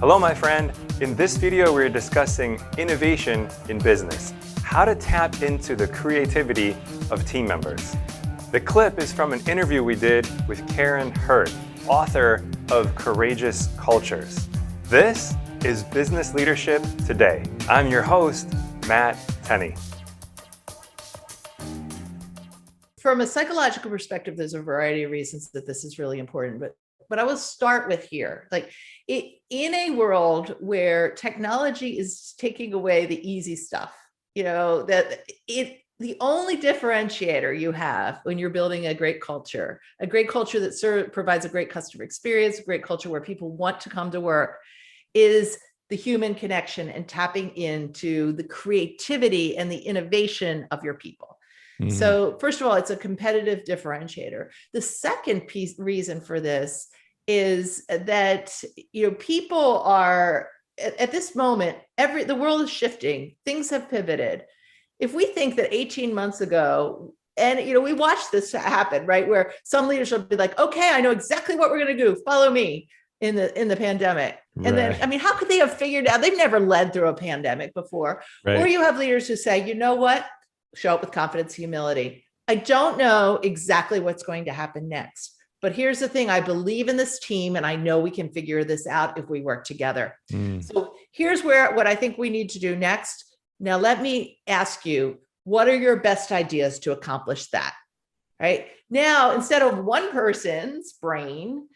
Hello, my friend. In this video, we're discussing innovation in business, how to tap into the creativity of team members. The clip is from an interview we did with Karin Hurt, author of Courageous Cultures. This is Business Leadership Today. I'm your host, Matt Tenney. From a psychological perspective, there's a variety of reasons that this is really important, but I will start with here. In a world where technology is taking away the easy stuff, the only differentiator you have when you're building a great culture that provides a great customer experience, a great culture where people want to come to work, is the human connection and tapping into the creativity and the innovation of your people. Mm-hmm. So first of all, it's a competitive differentiator. The second reason for this is that, people are at this moment, the world is shifting. Things have pivoted. If we think that 18 months ago, and we watched this happen, right, where some leaders will be like, okay, I know exactly what we're going to do. Follow me in the pandemic. And then, how could they have figured out? They've never led through a pandemic before. Right. Or you have leaders who say, you know what? Show up with confidence, humility. I don't know exactly what's going to happen next, but here's the thing. I believe in this team and I know we can figure this out if we work together. So here's what I think we need to do next. Now, let me ask you, what are your best ideas to accomplish that? Right now, instead of one person's brain,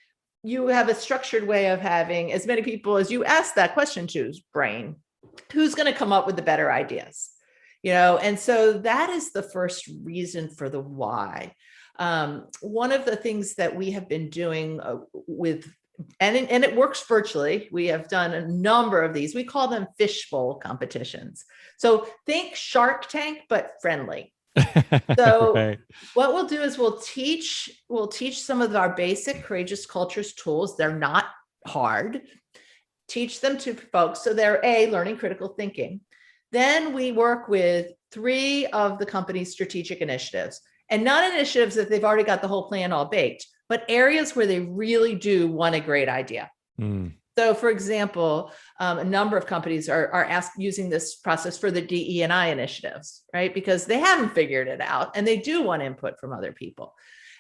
you have a structured way of having as many people as you ask that question to's brain. Who's going to come up with the better ideas? And so that is the first reason for the why. One of the things that we have been doing and it works virtually. We have done a number of these. We call them fishbowl competitions. So think Shark Tank, but friendly. So right. What we'll do is we'll teach some of our basic Courageous Cultures tools. They're not hard. Teach them to folks. So they're learning critical thinking. Then we work with 3 of the company's strategic initiatives, and not initiatives that they've already got the whole plan all baked, but areas where they really do want a great idea. So for example, a number of companies are using this process for the DE&I initiatives, right? Because they haven't figured it out and they do want input from other people.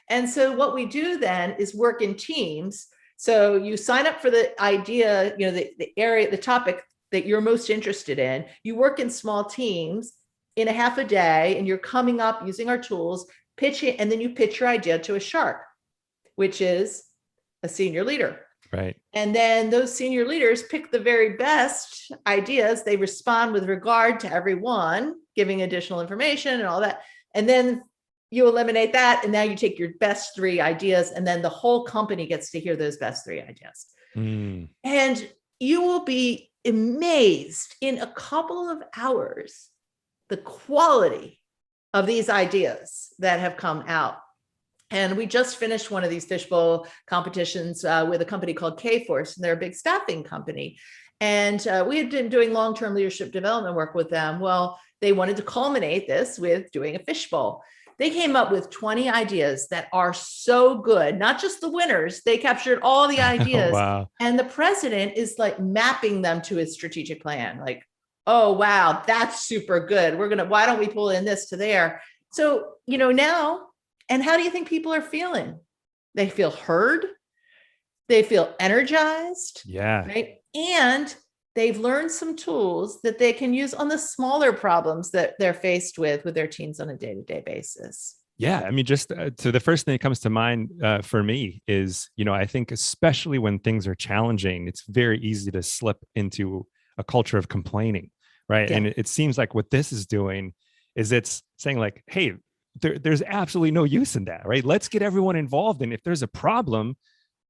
And so what we do then is work in teams. So you sign up for the idea, the area, the topic that you're most interested in. You work in small teams in a half a day, and you're coming up using our tools, pitch it, and then you pitch your idea to a shark, which is a senior leader. Right. And then those senior leaders pick the very best ideas. They respond with regard to everyone, giving additional information and all that. And then you eliminate that. And now you take your best 3 ideas, and then the whole company gets to hear those best 3 ideas. And you will be amazed in a couple of hours the quality of these ideas that have come out. And we just finished one of these fishbowl competitions with a company called K-Force, and they're a big staffing company. And we had been doing long-term leadership development work with them. Well, they wanted to culminate this with doing a fishbowl. They came up with 20 ideas that are so good, not just the winners. They captured all the ideas. Wow. And the president is mapping them to his strategic plan. Oh, wow, that's super good. Why don't we pull in this to there? So, now, and how do you think people are feeling? They feel heard. They feel energized. Yeah. Right. And they've learned some tools that they can use on the smaller problems that they're faced with their teams on a day-to-day basis. Yeah. So the first thing that comes to mind for me is, I think especially when things are challenging, it's very easy to slip into a culture of complaining, right? Yeah. And it seems like what this is doing is it's saying hey, there's absolutely no use in that, right? Let's get everyone involved. And if there's a problem,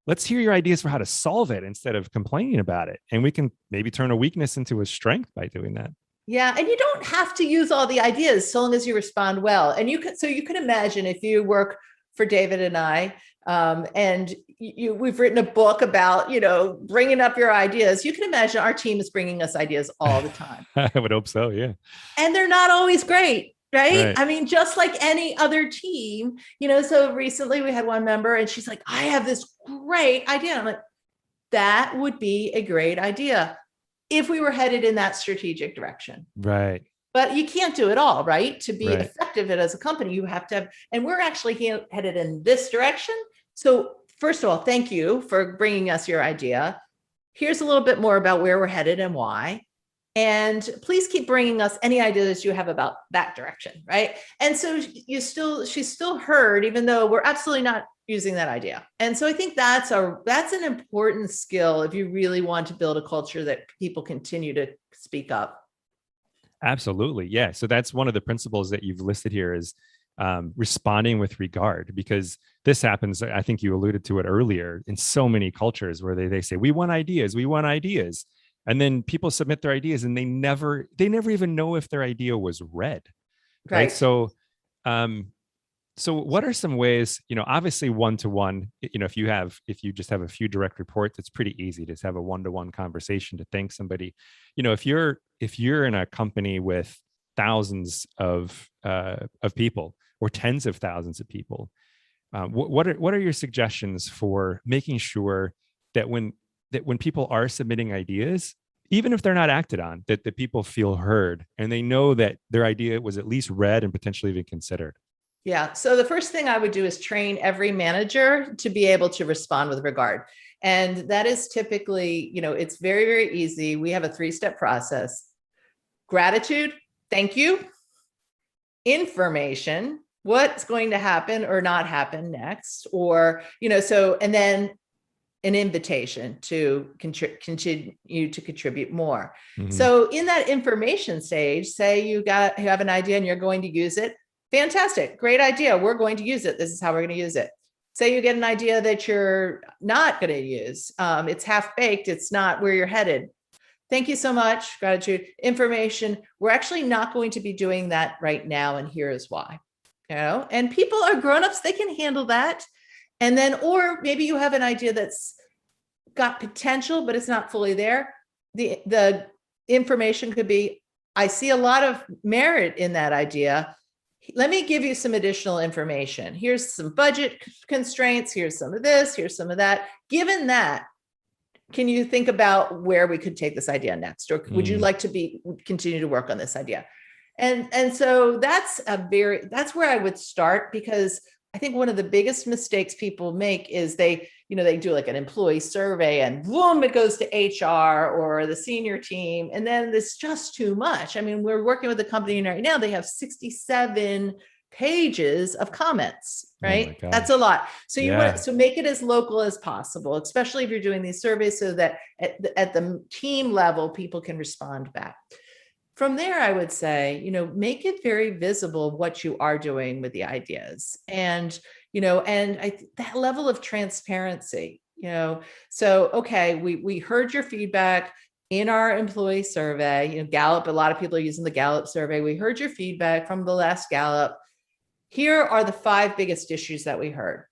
let's hear your ideas for how to solve it instead of complaining about it. And we can maybe turn a weakness into a strength by doing that. Yeah. And you don't have to use all the ideas so long as you respond well. And you can imagine if you work for David and I, and we've written a book about, bringing up your ideas. You can imagine our team is bringing us ideas all the time. I would hope so. Yeah. And they're not always great. Right? Just like any other team, so recently we had one member and she's like, I have this great idea. I'm like, that would be a great idea if we were headed in that strategic direction. Right. But you can't do it all, right? To be Right. effective as a company, you have to have, and we're actually headed in this direction. So first of all, thank you for bringing us your idea. Here's a little bit more about where we're headed and why. And please keep bringing us any ideas you have about that direction, right? And so she's still heard, even though we're absolutely not using that idea. And so I think that's an important skill if you really want to build a culture that people continue to speak up. Absolutely. Yeah. So that's one of the principles that you've listed here is responding with regard, because this happens. I think you alluded to it earlier in so many cultures where they say, we want ideas. And then people submit their ideas and they never even know if their idea was read. Right. So, so what are some ways, obviously one-to-one, if you just have a few direct reports, it's pretty easy to just have a one-to-one conversation to thank somebody. If you're in a company with thousands of people or tens of thousands of people, what are your suggestions for making sure that when people are submitting ideas, even if they're not acted on, that the people feel heard and they know that their idea was at least read and potentially even considered? Yeah. So the first thing I would do is train every manager to be able to respond with regard. And that is typically, it's very, very easy. We have a 3-step process: gratitude, thank you; information, what's going to happen or not happen next, or, and then an invitation to continue to contribute more. Mm-hmm. So in that information stage, say you have an idea and you're going to use it. Fantastic. Great idea. We're going to use it. This is how we're going to use it. Say you get an idea that you're not going to use. It's half-baked. It's not where you're headed. Thank you so much. Gratitude. Information. We're actually not going to be doing that right now, and here is why. And people are grown-ups. They can handle that. And then, or maybe you have an idea that's got potential, but it's not fully there. The information could be, I see a lot of merit in that idea. Let me give you some additional information. Here's some budget constraints. Here's some of this. Here's some of that. Given that, can you think about where we could take this idea next? Or would you like to continue to work on this idea? And so that's where I would start, because I think one of the biggest mistakes people make is they do like an employee survey and boom, it goes to HR or the senior team. And then it's just too much. I mean, we're working with a company right now. They have 67 pages of comments, right? Oh, that's a lot. So you want to make it as local as possible, especially if you're doing these surveys, so that at the team level, people can respond back. From there, I would say, make it very visible what you are doing with the ideas, and that level of transparency, so, okay, we heard your feedback in our employee survey, Gallup, a lot of people are using the Gallup survey. We heard your feedback from the last Gallup. Here are the 5 biggest issues that we heard,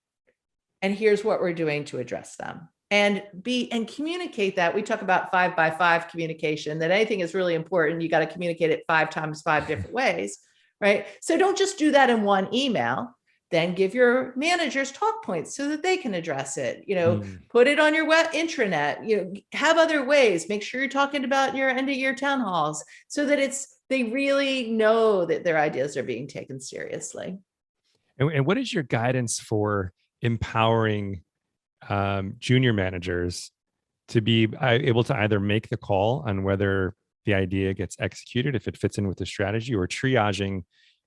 and here's what we're doing to address them. And communicate that. We talk about 5x5 communication, that anything is really important. You got to communicate it 5 times 5 different ways, right? So don't just do that in one email. Then give your managers talk points so that they can address it. Put it on your web intranet. Have other ways. Make sure you're talking about your end of year town halls, so that they really know that their ideas are being taken seriously. And what is your guidance for empowering junior managers to be able to either make the call on whether the idea gets executed, if it fits in with the strategy, or triaging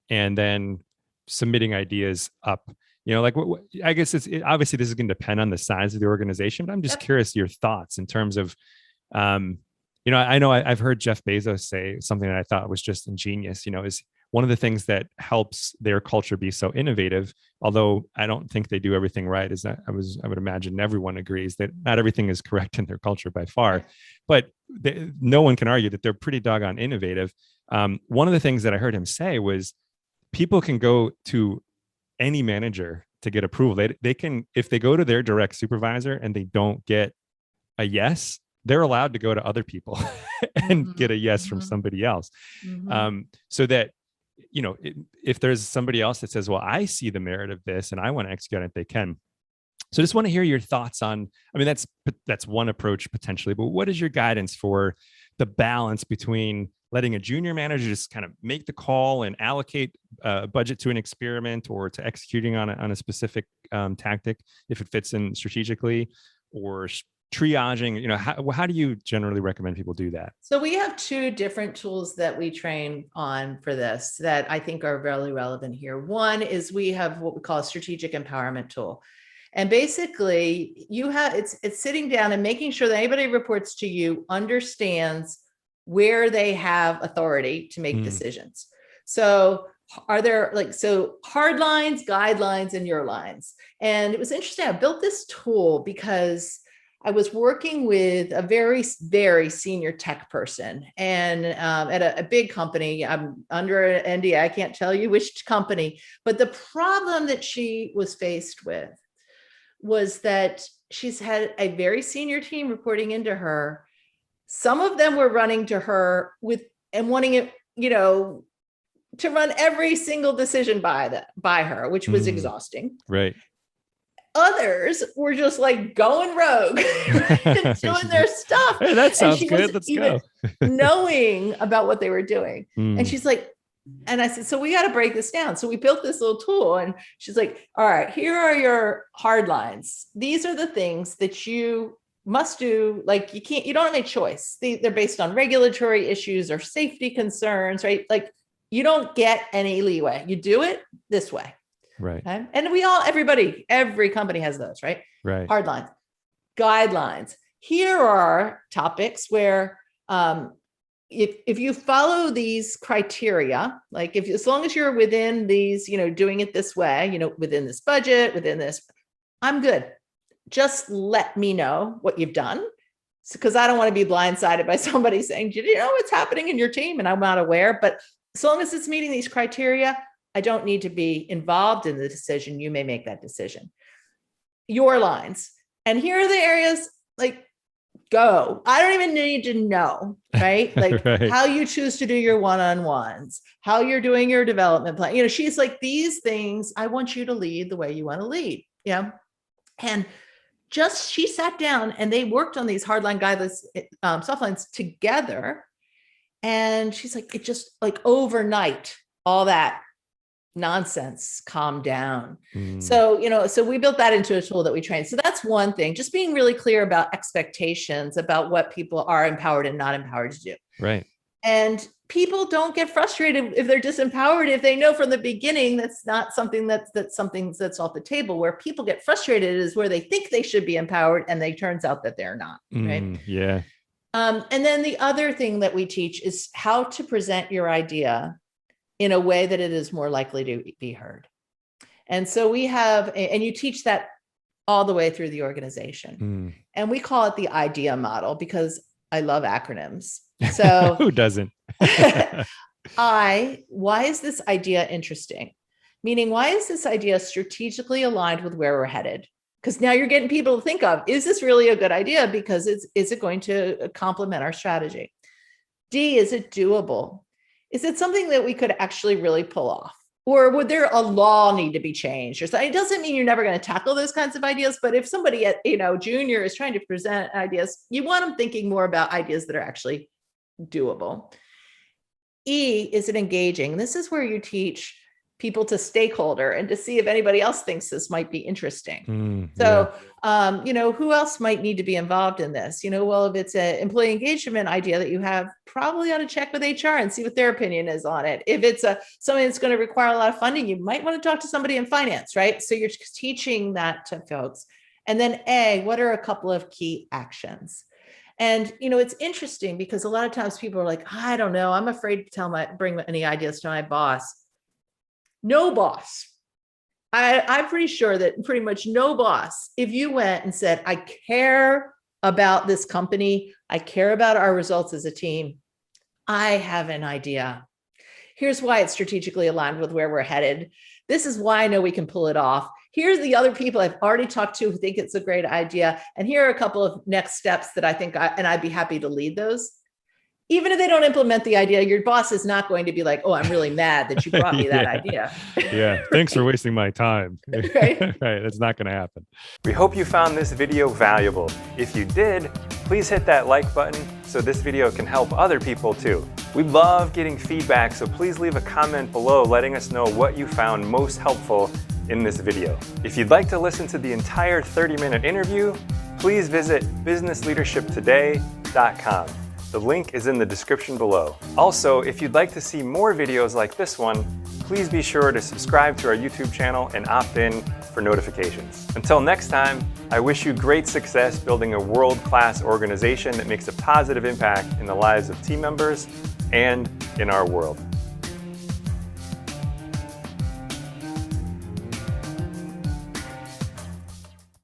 and then submitting ideas up? I guess obviously this is going to depend on the size of the organization, but I'm just curious your thoughts in terms of, I know I've heard Jeff Bezos say something that I thought was just ingenious, is one of the things that helps their culture be so innovative, although I don't think they do everything right, is that I would imagine everyone agrees that not everything is correct in their culture by far, but no one can argue that they're pretty doggone innovative. One of the things that I heard him say was people can go to any manager to get approval. They can, if they go to their direct supervisor and they don't get a yes, they're allowed to go to other people and get a yes from somebody else. So that, if there's somebody else that says, well, I see the merit of this and I want to execute on it, they can. So just want to hear your thoughts on, I mean, that's one approach potentially, but what is your guidance for the balance between letting a junior manager just kind of make the call and allocate budget to an experiment or to executing on a specific tactic if it fits in strategically, or triaging? How do you generally recommend people do that? So we have two different tools that we train on for this that I think are really relevant here. One is we have what we call a strategic empowerment tool. And basically it's sitting down and making sure that anybody reports to you understands where they have authority to make decisions. So are there hard lines, guidelines, and your lines? And it was interesting. I built this tool because I was working with a very, very senior tech person and at a big company. I'm under an NDA. I can't tell you which company, but the problem that she was faced with was that she's had a very senior team reporting into her. Some of them were running to her and wanting it, to run every single decision by her, which was exhausting. Right. Others were just like going rogue and doing their stuff. Hey, that sounds good. Let's go. Knowing about what they were doing. And she's like, and I said, so we got to break this down. So we built this little tool, and she's like, all right, here are your hard lines. These are the things that you must do. Like you don't have any choice. They're based on regulatory issues or safety concerns, right? Like you don't get any leeway. You do it this way. Right. Okay? And every company has those, right? Right. Hard lines, guidelines. Here are topics where, if you follow these criteria, like as long as you're within these, doing it this way, within this budget, within this, I'm good. Just let me know what you've done, because I don't want to be blindsided by somebody saying, do you know what's happening in your team? And I'm not aware, but as long as it's meeting these criteria, I don't need to be involved in the decision. You may make that decision. Your lines. And here are the areas, like, go. I don't even need to know, right? Like right. How you choose to do your one-on-ones, how you're doing your development plan. She's like, these things, I want you to lead the way you want to lead. Yeah. And she sat down and they worked on these hardline guidelines, soft lines together. And she's like, it just like overnight, all that nonsense calmed down. So we built that into a tool that we train. So that's one thing, just being really clear about expectations about what people are empowered and not empowered to do. Right. And people don't get frustrated if they're disempowered, if they know from the beginning that's not something that's off the table. Where people get frustrated is where they think they should be empowered and they turns out that they're not. Right. Yeah. And then the other thing that we teach is how to present your idea in a way that it is more likely to be heard. And so and you teach that all the way through the organization. And we call it the idea model because I love acronyms. So who doesn't? why is this idea interesting? Meaning, why is this idea strategically aligned with where we're headed? Because now you're getting people to think of, is this really a good idea? Because is it going to complement our strategy? D, is it doable? Is it something that we could actually really pull off? Or would there a law need to be changed? Or something? It doesn't mean you're never going to tackle those kinds of ideas, but if somebody at junior is trying to present ideas, you want them thinking more about ideas that are actually doable. E, is it engaging? This is where you teach people to stakeholder and to see if anybody else thinks this might be interesting. Who else might need to be involved in this? Well, if it's an employee engagement idea that you have, probably ought to check with HR and see what their opinion is on it. If it's something that's going to require a lot of funding, you might want to talk to somebody in finance, right? So you're teaching that to folks. And then A, what are a couple of key actions? And, it's interesting because a lot of times people are like, I don't know, I'm afraid to bring any ideas to my boss. No boss. I'm pretty sure that pretty much no boss, if you went and said, I care about this company, I care about our results as a team, I have an idea. Here's why it's strategically aligned with where we're headed. This is why I know we can pull it off. Here's the other people I've already talked to who think it's a great idea. And here are a couple of next steps that I think I'd be happy to lead those. even if they don't implement the idea, your boss is not going to be like, oh, I'm really mad that you brought me that idea. Yeah. Thanks for wasting my time. Right? Right. That's not going to happen. We hope you found this video valuable. If you did, please hit that like button so this video can help other people too. We love getting feedback, so please leave a comment below letting us know what you found most helpful in this video. If you'd like to listen to the entire 30-minute interview, please visit businessleadershiptoday.com. The link is in the description below. Also, if you'd like to see more videos like this one, please be sure to subscribe to our YouTube channel and opt in for notifications. Until next time, I wish you great success building a world-class organization that makes a positive impact in the lives of team members and in our world.